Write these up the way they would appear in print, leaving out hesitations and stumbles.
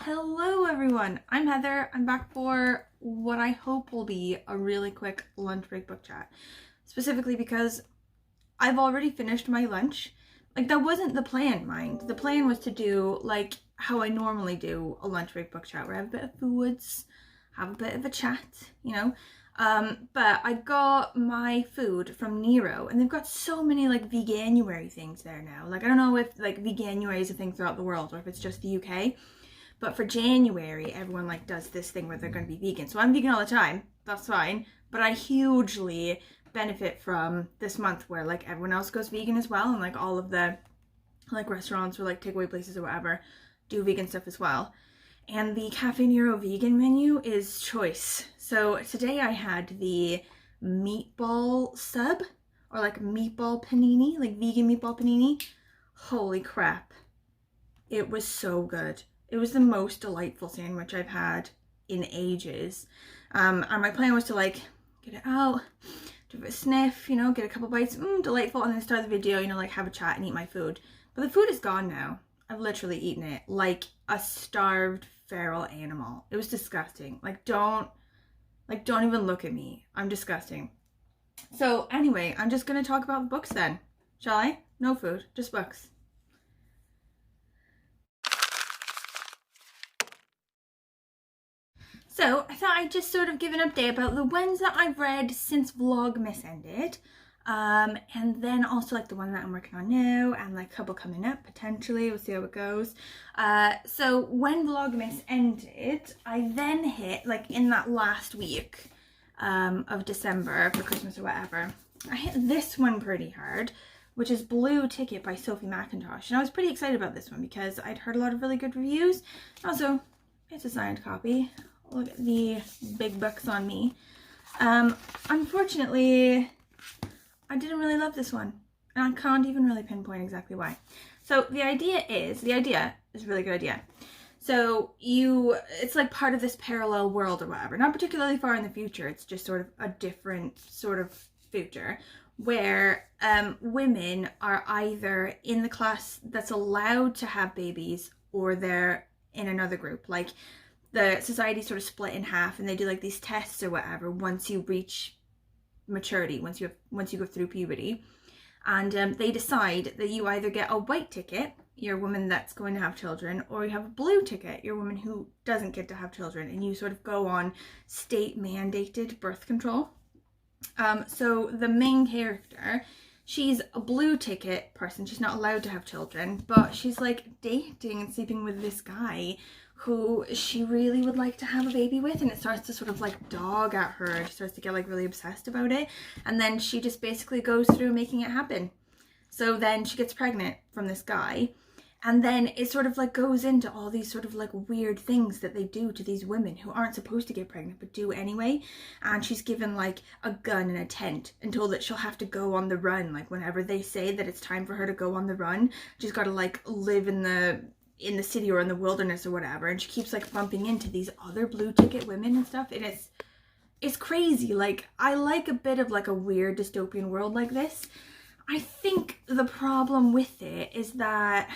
Hello everyone, I'm Heather. I'm back for what I hope will be a really quick lunch break book chat. Specifically because I've already finished my lunch. Like, that wasn't the plan, mind. The plan was to do like how I normally do a lunch break book chat, where I have a bit of foods, have a bit of a chat, you know. But I got my food from Nero, and they've got so many like veganuary things there now. Like, I don't know if like veganuary is a thing throughout the world or if it's just the UK. But for January, everyone like does this thing where they're going to be vegan. So I'm vegan all the time. That's fine. But I hugely benefit from this month where like everyone else goes vegan as well. And like all of the like restaurants or like takeaway places or whatever do vegan stuff as well. And the Cafe Nero vegan menu is choice. So today I had the meatball sub, or like meatball panini, like vegan meatball panini. Holy crap. It was so good. It was the most delightful sandwich I've had in ages. And my plan was to like get it out, give it a sniff, you know, get a couple bites, delightful, and then start the video, you know, like have a chat and eat my food. But the food is gone now. I've literally eaten it like a starved feral animal. It was disgusting. Like don't even look at me. I'm disgusting. So anyway, I'm just gonna talk about the books then. Shall I? No food, just books. So I thought I'd just sort of give an update about the ones that I've read since Vlogmas ended. And then also like the one that I'm working on now and like a couple coming up potentially. We'll see how it goes. So when Vlogmas ended, I then hit like in that last week of December for Christmas or whatever, I hit this one pretty hard, which is Blue Ticket by Sophie McIntosh. And I was pretty excited about this one because I'd heard a lot of really good reviews. Also, it's a signed copy. Look at the big books on me. Unfortunately, I didn't really love this one. And I can't even really pinpoint exactly why. So the idea is a really good idea. So it's like part of this parallel world or whatever. Not particularly far in the future. It's just sort of a different sort of future where women are either in the class that's allowed to have babies or they're in another group. Like, the society sort of split in half, and they do like these tests or whatever once you reach maturity, once you go through puberty, and they decide that you either get a white ticket, you're a woman that's going to have children, or you have a blue ticket, you're a woman who doesn't get to have children, and you sort of go on state mandated birth control. So the main character, she's a blue ticket person. She's not allowed to have children, but she's like dating and sleeping with this guy who she really would like to have a baby with, and it starts to sort of like dog at her. She starts to get like really obsessed about it, and then she just basically goes through making it happen. So then she gets pregnant from this guy, and then it sort of like goes into all these sort of like weird things that they do to these women who aren't supposed to get pregnant but do anyway. And she's given like a gun and a tent and told that she'll have to go on the run. Like whenever they say that it's time for her to go on the run, she's got to like live in the city or in the wilderness or whatever. And she keeps like bumping into these other blue ticket women and stuff. And it's crazy. Like, I like a bit of like a weird dystopian world like this. I think the problem with it is that,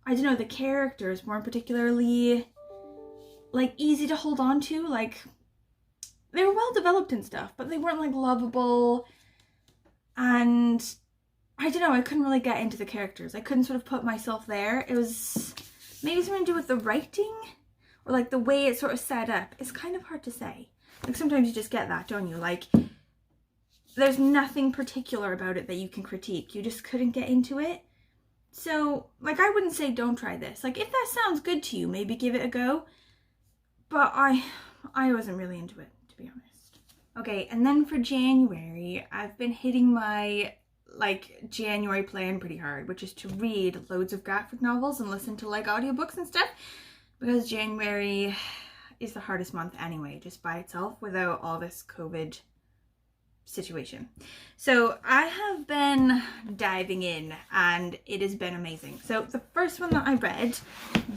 I don't know, the characters weren't particularly like easy to hold on to. Like, they were well developed and stuff, but they weren't like lovable. And I don't know, I couldn't really get into the characters. I couldn't sort of put myself there. It was maybe something to do with the writing or like the way it's sort of set up. It's kind of hard to say. Like sometimes you just get that, don't you? Like there's nothing particular about it that you can critique. You just couldn't get into it. So like I wouldn't say don't try this. Like if that sounds good to you, maybe give it a go. But I wasn't really into it, to be honest. Okay, and then for January, I've been hitting my like January plan pretty hard, which is to read loads of graphic novels and listen to like audiobooks and stuff, because January is the hardest month anyway, just by itself, without all this COVID situation. So I have been diving in and it has been amazing. So the first one that I read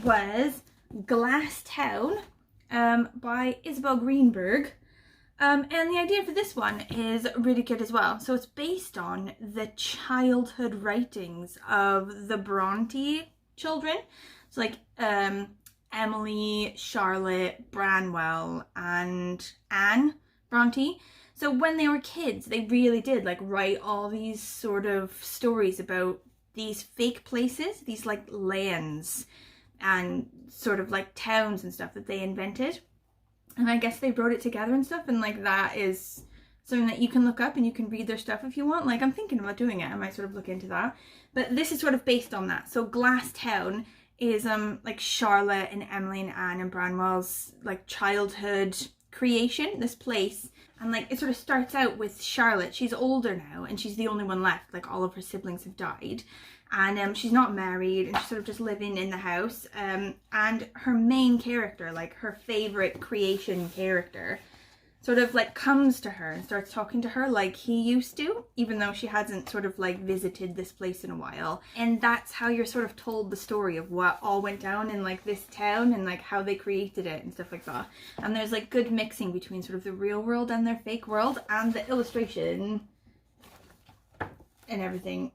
was Glass Town by Isabel Greenberg. And the idea for this one is really good as well. So it's based on the childhood writings of the Bronte children. It's like Emily, Charlotte, Branwell, and Anne Bronte. So when they were kids, they really did like write all these sort of stories about these fake places, these like lands and sort of like towns and stuff that they invented. And I guess they wrote it together and stuff, and like that is something that you can look up and you can read their stuff if you want. Like I'm thinking about doing it. I might sort of look into that. But this is sort of based on that. So Glass Town is like Charlotte and Emily and Anne and Branwell's like childhood creation, this place. And like it sort of starts out with Charlotte. She's older now and she's the only one left. Like all of her siblings have died. And she's not married and she's sort of just living in the house. And her main character, like her favorite creation character, sort of like comes to her and starts talking to her like he used to, even though she hasn't sort of like visited this place in a while. And that's how you're sort of told the story of what all went down in like this town and like how they created it and stuff like that. And there's like good mixing between sort of the real world and their fake world, and the illustration and everything.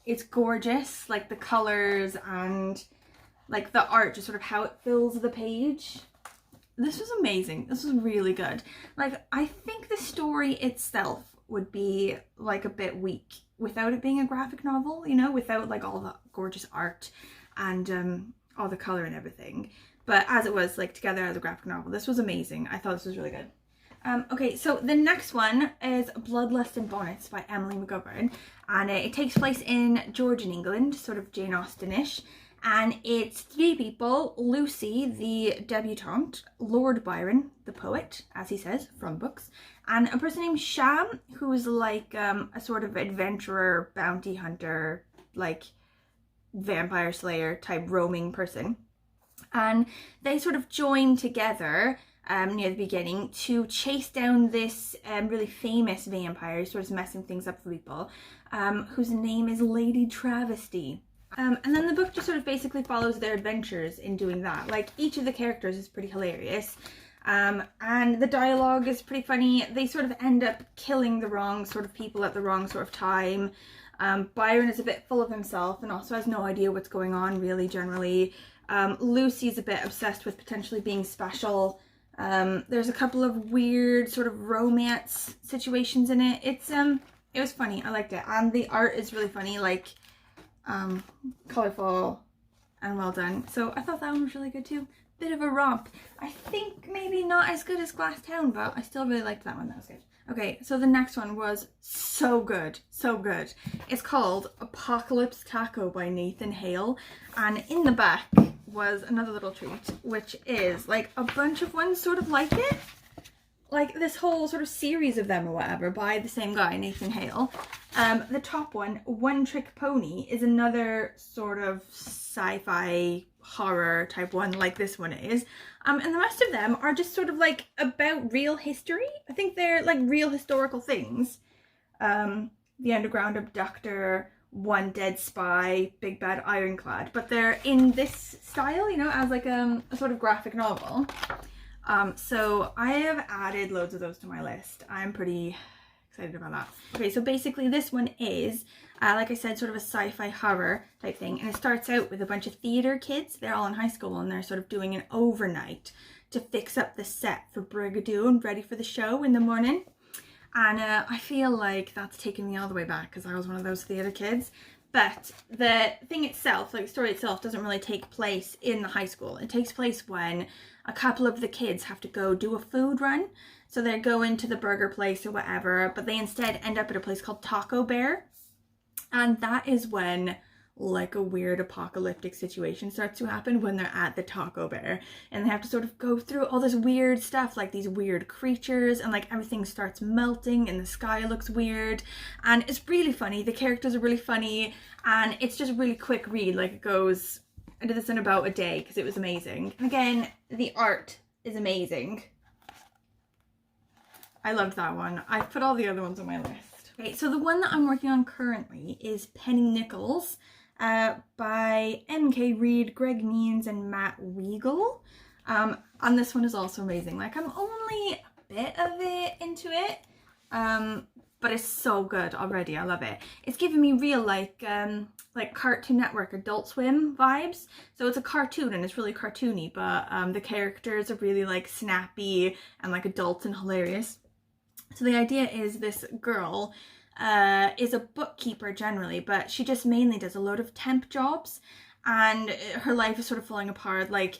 It's gorgeous, like the colors and like the art, just sort of how it fills the page. This was amazing. This was really good. Like I think the story itself would be like a bit weak without it being a graphic novel, you know, without like all the gorgeous art and all the color and everything. But as it was like together as a graphic novel, this was amazing. I thought this was really good. Okay, so the next one is Bloodlust and Bonnets by Emily McGovern, and it takes place in Georgian England, sort of Jane Austen-ish, and it's three people: Lucy, the debutante, Lord Byron, the poet, as he says, from books, and a person named Sham, who's like a sort of adventurer, bounty hunter, like vampire slayer type roaming person. And they sort of join together near the beginning to chase down this really famous vampire who sort of messing things up for people, whose name is Lady Travesty. And then the book just sort of basically follows their adventures in doing that. Like each of the characters is pretty hilarious, and the dialogue is pretty funny. They sort of end up killing the wrong sort of people at the wrong sort of time. Byron is a bit full of himself and also has no idea what's going on really generally. Lucy's a bit obsessed with potentially being special. There's a couple of weird sort of romance situations in it. It was funny. I liked it. And the art is really funny, like colorful and well done. So I thought that one was really good too. Bit of a romp. I think maybe not as good as Glass Town, but I still really liked that one. That was good. Okay, so the next one was so good, so good. It's called Apocalypse Taco by Nathan Hale, and in the back was another little treat, which is like a bunch of ones sort of like it. Like this whole sort of series of them or whatever by the same guy, Nathan Hale. The top one, One Trick Pony, is another sort of sci-fi horror type one like this one is. And the rest of them are just sort of like about real history. I think they're like real historical things. The Underground Abductor, One Dead Spy, Big Bad Ironclad. But they're in this style, you know, as like a sort of graphic novel. So I have added loads of those to my list. I'm pretty excited about that. Okay, so basically this one is, like I said, sort of a sci-fi horror type thing. And it starts out with a bunch of theater kids. They're all in high school and they're sort of doing an overnight to fix up the set for Brigadoon, ready for the show in the morning. And I feel like that's taken me all the way back because I was one of those theater kids. But the thing itself, like the story itself, doesn't really take place in the high school. It takes place when a couple of the kids have to go do a food run. So they go into the burger place or whatever, but they instead end up at a place called Taco Bear. And that is when like a weird apocalyptic situation starts to happen, when they're at the Taco Bear. And they have to sort of go through all this weird stuff, like these weird creatures, and like everything starts melting and the sky looks weird. And it's really funny. The characters are really funny. And it's just a really quick read. Like it goes, I did this in about a day because it was amazing. And again, the art is amazing. I loved that one. I put all the other ones on my list. Okay, so the one that I'm working on currently is Penny Nichols by M.K. Reid, Greg Means, and Matt Weigel. And this one is also amazing. Like, I'm only a bit of it into it, but it's so good already. I love it. It's giving me real, like, like Cartoon Network, Adult Swim vibes. So it's a cartoon and it's really cartoony, but the characters are really like snappy and like adult and hilarious. So the idea is this girl is a bookkeeper generally, but she just mainly does a load of temp jobs, and her life is sort of falling apart. Like,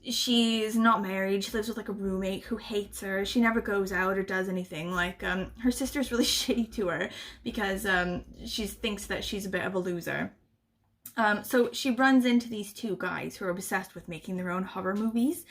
she's not married, she lives with like a roommate who hates her, she never goes out or does anything. Like, her sister's really shitty to her because she thinks that she's a bit of a loser. So she runs into these two guys who are obsessed with making their own horror movies,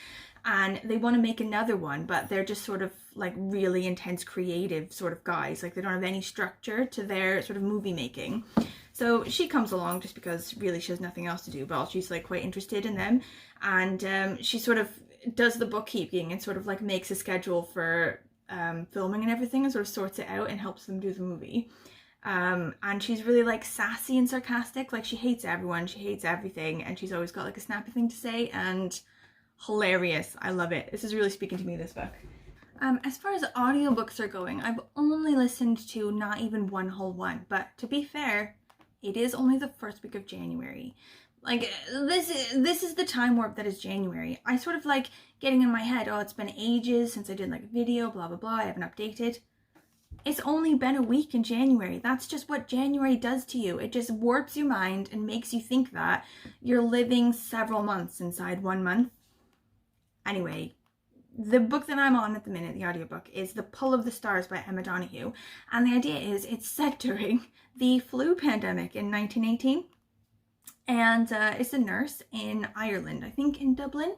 and they want to make another one, but they're just sort of like really intense creative sort of guys. Like, they don't have any structure to their sort of movie making. So she comes along just because really she has nothing else to do, but she's like quite interested in them, and she sort of does the bookkeeping and sort of like makes a schedule for filming and everything, and sort of sorts it out and helps them do the movie. And she's really like sassy and sarcastic. Like, she hates everyone, she hates everything, and she's always got like a snappy thing to say, and hilarious. I love it. This is really speaking to me, this book. As far as audiobooks are going, I've only listened to not even one whole one, but to be fair, it is only the first week of January. Like, this is the time warp that is January. I sort of like getting in my head, oh, it's been ages since I did like a video, blah blah blah, I haven't updated. It's only been a week in January. That's just what January does to you. It just warps your mind and makes you think that you're living several months inside 1 month. Anyway, the book that I'm on at the minute, the audiobook, is The Pull of the Stars by Emma Donoghue. And the idea is it's set during the flu pandemic in 1918. And it's a nurse in Ireland, I think in Dublin.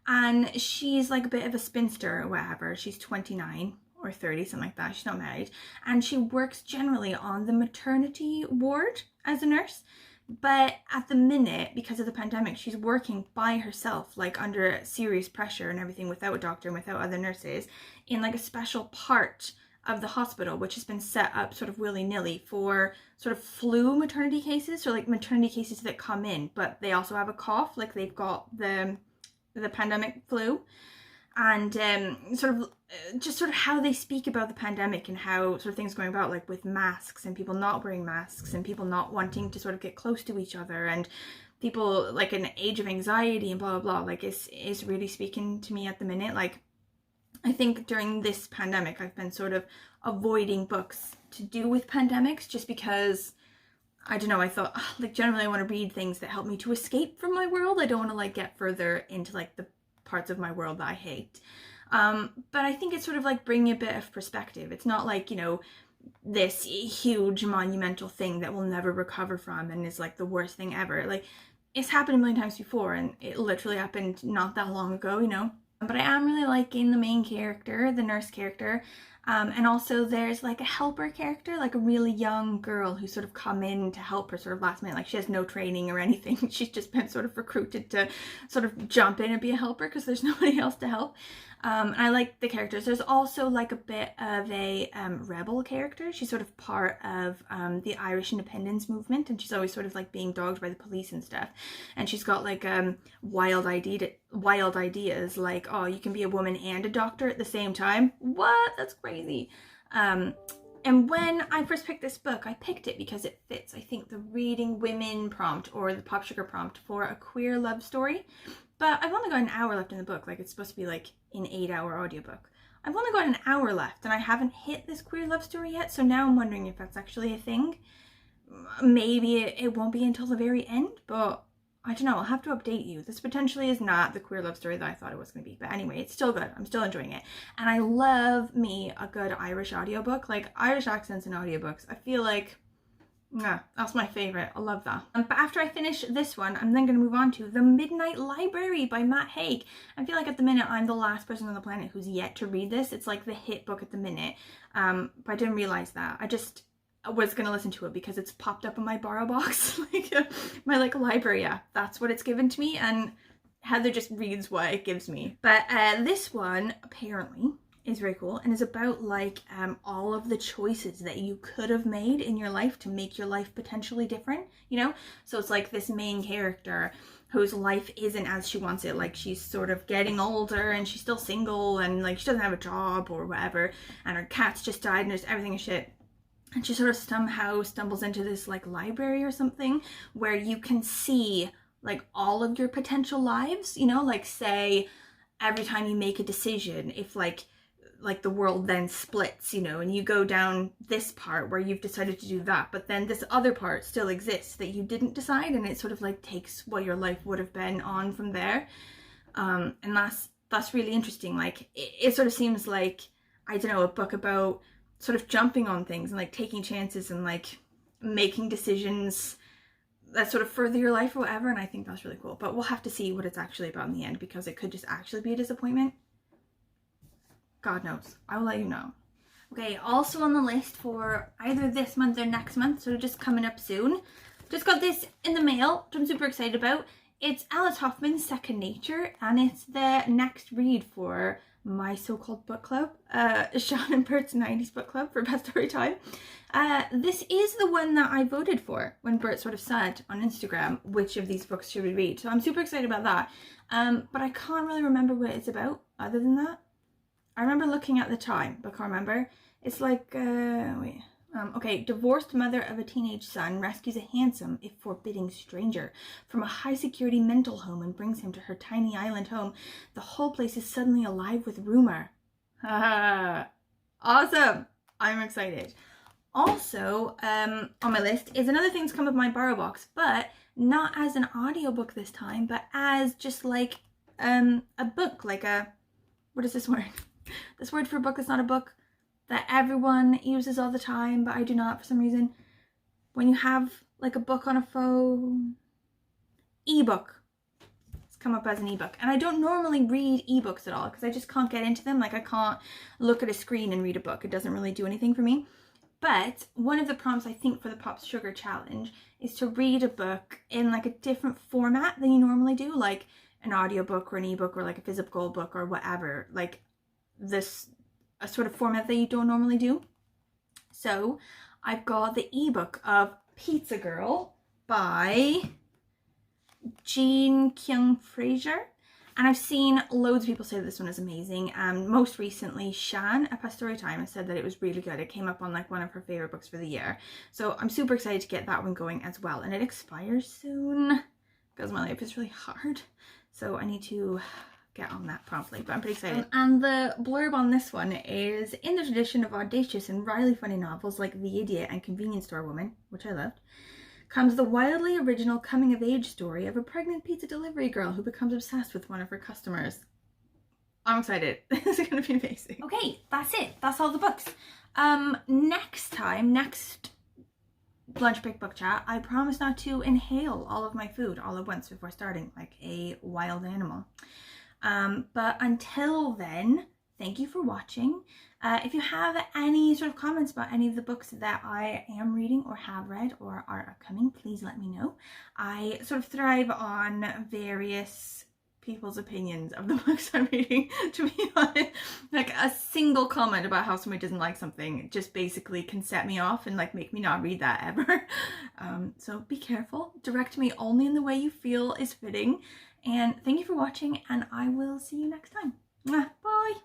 And she's like a bit of a spinster or whatever. She's 29 or 30, something like that. She's not married. And she works generally on the maternity ward as a nurse. But at the minute, because of the pandemic, she's working by herself, like under serious pressure and everything, without a doctor and without other nurses, in like a special part of the hospital, which has been set up sort of willy-nilly for sort of flu maternity cases, so like maternity cases that come in, but they also have a cough, like they've got the pandemic flu. And sort of how they speak about the pandemic and how sort of things going about, like with masks and people not wearing masks and people not wanting to sort of get close to each other, and people like an age of anxiety and blah blah blah. Like, it's really speaking to me at the minute. Like, I think during this pandemic I've been sort of avoiding books to do with pandemics, just because, I don't know, I thought, like, generally I want to read things that help me to escape from my world. I don't want to like get further into like the parts of my world that I hate. But I think it's sort of like bringing a bit of perspective. It's not like, you know, this huge monumental thing that we'll never recover from and is like the worst thing ever. Like, it's happened a million times before, and it literally happened not that long ago, you know. But I am really liking the main character, the nurse character. And also there's like a helper character, like a really young girl who's sort of come in to help her sort of last minute. Like, she has no training or anything. She's just been sort of recruited to sort of jump in and be a helper because there's nobody else to help. And I like the characters. There's also like a bit of a rebel character. She's sort of part of the Irish independence movement, and she's always sort of like being dogged by the police and stuff. And she's got like wild ideas like, oh, you can be a woman and a doctor at the same time. What? That's crazy. And when I first picked this book, I picked it because it fits, I think, the reading women prompt or the pop sugar prompt for a queer love story. But I've only got an hour left in the book. Like, it's supposed to be like an 8-hour audiobook. I've only got an hour left and I haven't hit this queer love story yet. So now I'm wondering if that's actually a thing. Maybe it won't be until the very end, but I don't know. I'll have to update you. This potentially is not the queer love story that I thought it was going to be. But anyway, it's still good. I'm still enjoying it. And I love me a good Irish audiobook. Like, Irish accents in audiobooks, I feel like, yeah, that's my favorite. I love that. But after I finish this one, I'm then going to move on to The Midnight Library by Matt Haig. I feel like at the minute I'm the last person on the planet who's yet to read this. It's like the hit book at the minute. But I didn't realize that. I was going to listen to it because it's popped up in my borrow box, like my like library app. That's what it's given to me, and Heather just reads what it gives me. But this one apparently is very cool and is about like all of the choices that you could have made in your life to make your life potentially different, you know? So it's like this main character whose life isn't as she wants it. Like, she's sort of getting older and she's still single and like she doesn't have a job or whatever, and her cat's just died and there's everything is shit. and she sort of somehow stumbles into this like library or something where you can see like all of your potential lives, you know, like say every time you make a decision, if like the world then splits, you know, and you go down this part where you've decided to do that, but then this other part still exists that you didn't decide, and it sort of like takes what your life would have been on from there. And that's really interesting. Like it sort of seems like, I don't know, a book about sort of jumping on things and like taking chances and like making decisions that sort of further your life or whatever, and I think that's really cool. But we'll have to see what it's actually about in the end, because it could just actually be a disappointment. God knows. I will let you know. Okay, also on the list for either this month or next month, so just coming up soon, just got this in the mail, which I'm super excited about. It's Alice Hoffman's Second Nature, and it's the next read for my so-called book club, Sean and Bert's 90s book club for Best Story Time. This is the one that I voted for when Bert sort of said on Instagram which of these books should we read. So I'm super excited about that. But I can't really remember what it's about other than that. I remember looking at the time, but can't remember. It's like, okay, divorced mother of a teenage son rescues a handsome, if forbidding, stranger from a high-security mental home and brings him to her tiny island home. The whole place is suddenly alive with rumor. Awesome! I'm excited. Also, on my list is Another Thing's Come of My Borrow Box, but not as an audiobook this time, but as just like a book, like a, what is this word? This word for a book that's not a book that everyone uses all the time, but I do not for some reason. When you have like a book on a phone, ebook. It's come up as an ebook. And I don't normally read ebooks at all because I just can't get into them. Like I can't look at a screen and read a book. It doesn't really do anything for me. But one of the prompts I think for the Pop Sugar Challenge is to read a book in like a different format than you normally do, like an audiobook or an ebook or like a physical book or whatever. Like this, a sort of format that you don't normally do. So I've got the ebook of Pizza Girl by Jean Kyung Fraser, and I've seen loads of people say that this one is amazing. Most recently Shan at Past Story Time has said that it was really good. It came up on like one of her favorite books for the year, so I'm super excited to get that one going as well. And it expires soon because my life is really hard, so I need to get on that promptly, but I'm pretty excited. And the blurb on this one is, in the tradition of audacious and wryly funny novels like The Idiot and Convenience Store Woman, which I loved, comes the wildly original coming-of-age story of a pregnant pizza delivery girl who becomes obsessed with one of her customers. I'm excited. This is going to be amazing. Okay, that's it. That's all the books. Next lunch break book chat, I promise not to inhale all of my food all at once before starting like a wild animal. But until then, thank you for watching. If you have any sort of comments about any of the books that I am reading or have read or are upcoming, please let me know. I sort of thrive on various people's opinions of the books I'm reading, to be honest. Like a single comment about how somebody doesn't like something just basically can set me off and like make me not read that ever. So be careful. Direct me only in the way you feel is fitting. And thank you for watching, and I will see you next time. Bye!